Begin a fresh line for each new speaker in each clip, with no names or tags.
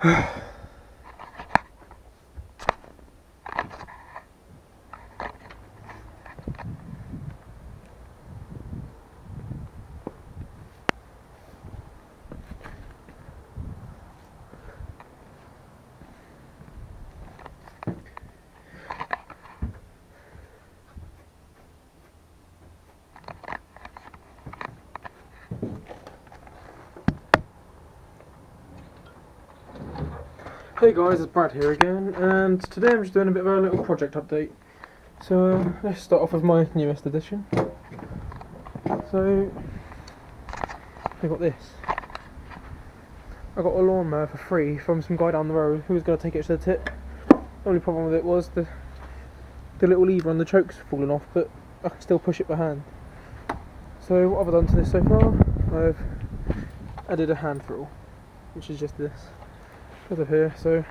Hey guys, it's Brad here again, and today I'm just doing a bit of a little project update. So let's start off with my newest addition. So I got this. I got a lawnmower for free from some guy down the road who was going to take it to the tip. The only problem with it was the little lever on the choke's fallen off, but I can still push it by hand. So what have I done to this so far? I've added a hand throttle, which is just this. Over here, so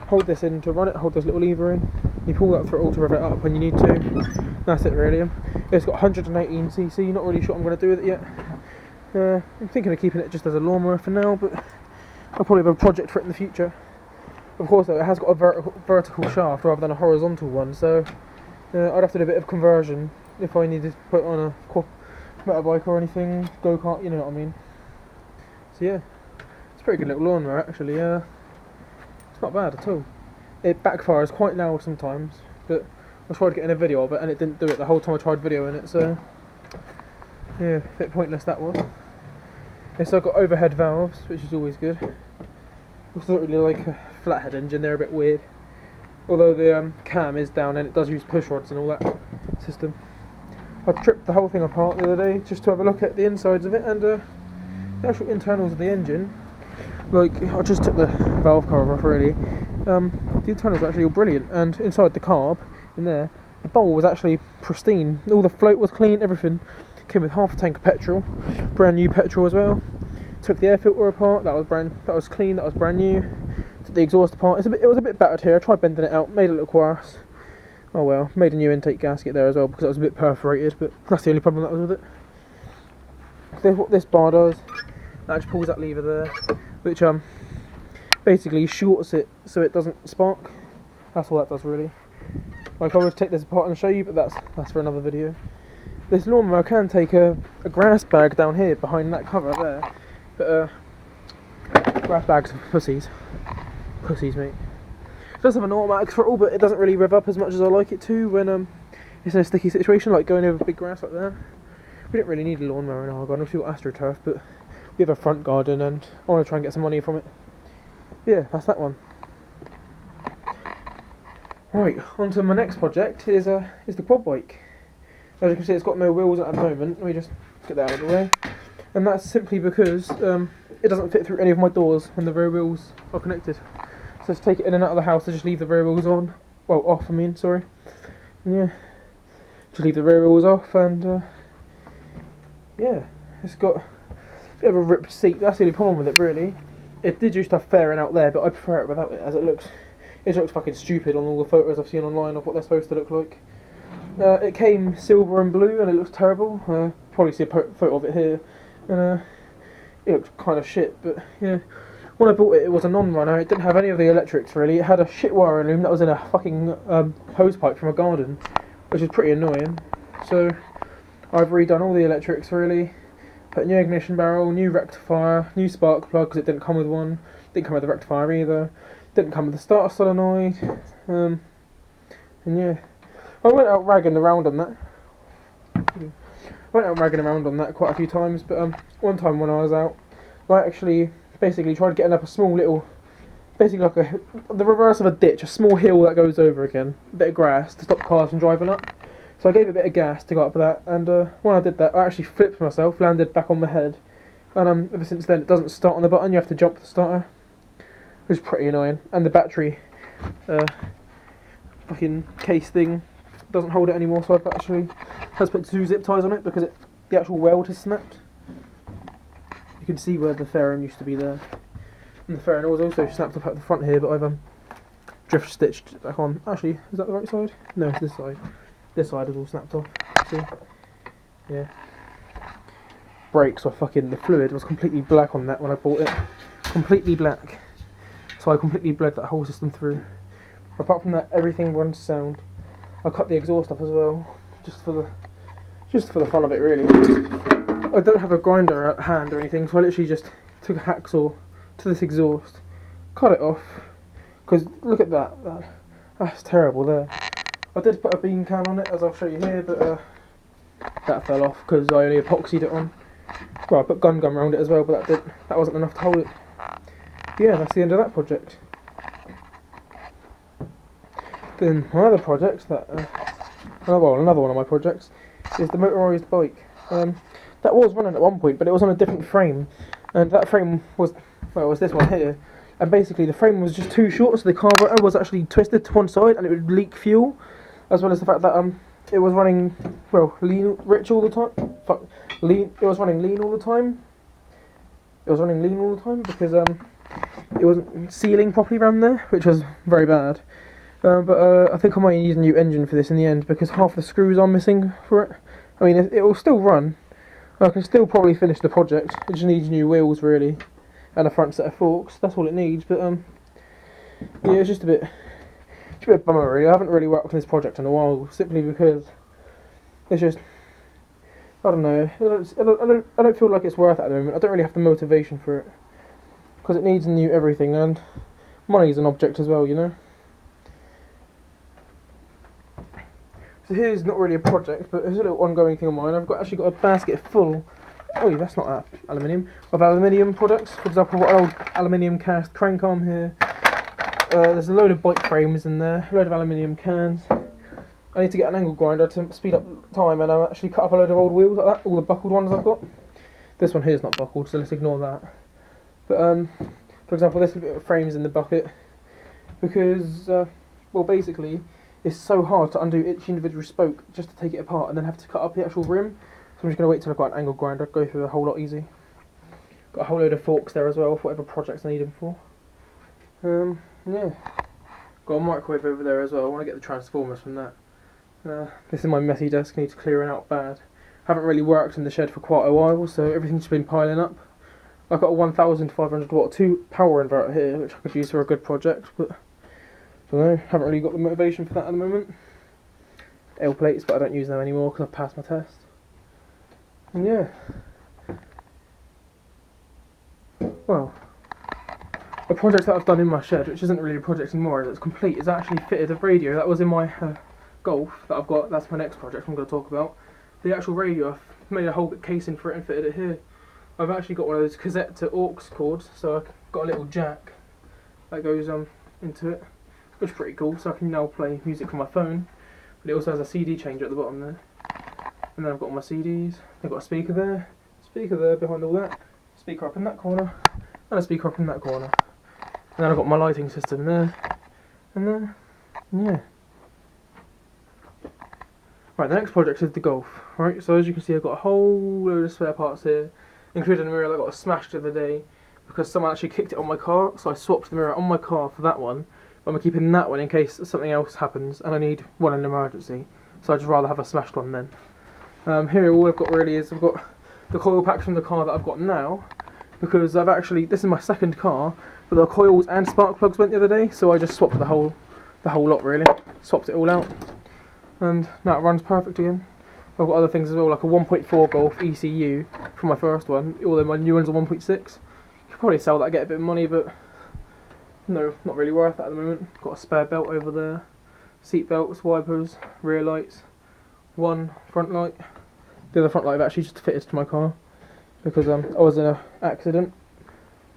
hold this in to run it, hold this little lever in, you pull that throttle to rev it up when you need to. That's it really. It's got 118cc, not really sure what I'm going to do with it yet. I'm thinking of keeping it just as a lawnmower for now, but I'll probably have a project for it in the future. Of course though, it has got a vertical shaft rather than a horizontal one, so I'd have to do a bit of conversion if I needed to put it on a motorbike or anything, go-kart, you know what I mean. So yeah. It's a pretty good little lawnmower actually, it's not bad at all. It backfires quite loud sometimes, but I tried getting a video of it and it didn't do it the whole time I tried videoing it, so yeah, a bit pointless that was. It's got overhead valves, which is always good. It's not really like a flathead engine, they're a bit weird. Although the cam is down and it does use push rods and all that system. I tripped the whole thing apart the other day just to have a look at the insides of it and the actual internals of the engine. Like, I just took the valve cover off really. The internals are actually all brilliant, and inside the carb, in there, the bowl was actually pristine. All the float was clean, everything. Came with half a tank of petrol, brand new petrol as well. Took the air filter apart, that was clean, that was brand new. Took the exhaust apart, it was a bit battered here, I tried bending it out, made a little quartz. Oh well, made a new intake gasket there as well because it was a bit perforated, but that's the only problem that was with it. So what this bar does, that just pulls that lever there, which basically shorts it so it doesn't spark. That's all that does really. Like, I would take this apart and show you, but that's for another video. This lawnmower can take a grass bag down here behind that cover there, but grass bags are pussies, mate. It does have an automatic throttle, but it doesn't really rev up as much as I like it to when it's in a sticky situation like going over big grass like that. We don't really need a lawnmower in our garden. We've got AstroTurf, but we have a front garden and I want to try and get some money from it. Yeah, that's that one. Right, on to my next project is the quad bike. As you can see, it's got no wheels at the moment. Let me just get that out of the way. And that's simply because it doesn't fit through any of my doors when the rear wheels are connected. So to take it in and out of the house, I just leave the rear wheels on. Well, off, I mean, sorry. And yeah, just leave the rear wheels off and yeah, it's got a bit of a ripped seat. That's the only problem with it really. It did used to have fairing out there, but I prefer it without it, as it looks fucking stupid on all the photos I've seen online of what they're supposed to look like. It came silver and blue and it looks terrible. Probably see a photo of it here. And it looks kind of shit, but yeah. When I bought it, it was a non-runner. It didn't have any of the electrics really. It had a shit wiring loom that was in a fucking hose pipe from a garden, which is pretty annoying. So I've redone all the electrics really. Put a new ignition barrel, new rectifier, new spark plug because it didn't come with one. Didn't come with the rectifier either. Didn't come with the starter solenoid. And yeah, I went out ragging around on that. Quite a few times, but one time when I was out, I actually basically tried getting up a small little, basically like the reverse of a ditch, a small hill that goes over again, a bit of grass to stop cars from driving up. So I gave it a bit of gas to go up that, and when I did that, I actually flipped myself, landed back on my head, and ever since then it doesn't start on the button. You have to jump the starter, which is pretty annoying. And the battery, fucking case thing, doesn't hold it anymore. So I've actually had to put 2 zip ties on it because the actual weld has snapped. You can see where the fairing used to be there, and the fairing was also snapped up at the front here, but I've drift stitched it back on. Actually, is that the right side? No, it's this side. This side is all snapped off. See? Yeah. Brakes were fucking, the fluid was completely black on that when I bought it. Completely black. so I completely bled that whole system through. Apart from that, everything runs sound. I cut the exhaust off as well, just for the fun of it, really. I don't have a grinder at hand or anything, so I literally just took a hacksaw to this exhaust, cut it off. Because look at that, that's terrible there. I did put a bean can on it, as I'll show you here, but that fell off because I only epoxied it on. Well, I put gun gum around it as well, but that wasn't enough to hold it. Yeah, that's the end of that project. Then my other project, another one of my projects, is the motorised bike. That was running at one point, but it was on a different frame, and that frame was this one here. And basically, the frame was just too short, so the carburetor was actually twisted to one side, and it would leak fuel, as well as the fact that it was running rich all the time. It was running lean all the time. It was running lean all the time because it wasn't sealing properly around there, which was very bad. But I think I might need a new engine for this in the end because half the screws are missing for it. I mean, it will still run. I can still probably finish the project. It just needs new wheels, really, and a front set of forks. That's all it needs. But yeah, it's just a bit bummer, really. I haven't really worked on this project in a while, simply because it's just, I don't know. I don't feel like it's worth it at the moment. I don't really have the motivation for it because it needs new everything, and money's an object as well, you know. So here's not really a project, but it's a little ongoing thing of mine. I've actually got a basket full. Oh, that's not aluminium. Of aluminium products. For example, I've got an old aluminium cast crank arm here. There's a load of bike frames in there, a load of aluminium cans. I need to get an angle grinder to speed up time, and I've actually cut up a load of old wheels like that, all the buckled ones I've got. This one here is not buckled, so let's ignore that. But for example, this bit of frame's in the bucket because, well, basically, it's so hard to undo each individual spoke just to take it apart and then have to cut up the actual rim. So I'm just going to wait till I've got an angle grinder, go through a whole lot easy. Got a whole load of forks there as well for whatever projects I need them for. Yeah. Got a microwave over there as well. I want to get the transformers from that. This is my messy desk, needs clearing out bad. Haven't really worked in the shed for quite a while, so everything's been piling up. I've got a 1500 watt 2 power inverter here, which I could use for a good project, but I don't know, haven't really got the motivation for that at the moment. L plates, but I don't use them anymore because I've passed my test. And yeah. Well, a project that I've done in my shed, which isn't really a project anymore, that's complete, is actually fitted a radio. That was in my Golf that I've got. That's my next project I'm going to talk about. The actual radio, I've made a whole bit casing for it and fitted it here. I've actually got one of those cassette to aux cords, so I've got a little jack that goes into it, which is pretty cool, so I can now play music from my phone. But it also has a CD changer at the bottom there. And then I've got all my CDs. I've got a speaker there behind all that, speaker up in that corner, and a speaker up in that corner. And then I've got my lighting system there, and then, yeah. Right, the next project is the Golf. Right, so as you can see, I've got a whole load of spare parts here, including a mirror that got smashed the other day because someone actually kicked it on my car, so I swapped the mirror on my car for that one. But I'm keeping that one in case something else happens and I need one in an emergency, so I'd just rather have a smashed one then. Here all I've got really is I've got the coil packs from the car that I've got now, because this is my second car, but the coils and spark plugs went the other day, so I just swapped the whole lot really, swapped it all out. And now it runs perfect again. I've got other things as well, like a 1.4 Golf ECU from my first one, although my new one's a 1.6. Could probably sell that, get a bit of money, but no, not really worth it at the moment. Got a spare belt over there, seat belts, wipers, rear lights, one front light. The other front light I've actually just fitted to my car because I was in an accident.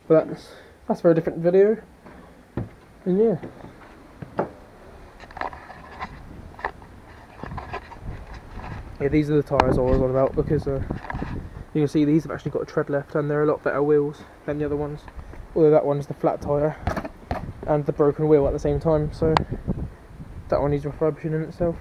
But that's for a different video. And yeah. Yeah, these are the tyres I was on about because you can see these have actually got a tread left and they're a lot better wheels than the other ones. Although that one's the flat tyre and the broken wheel at the same time, so that one needs refurbishing in itself.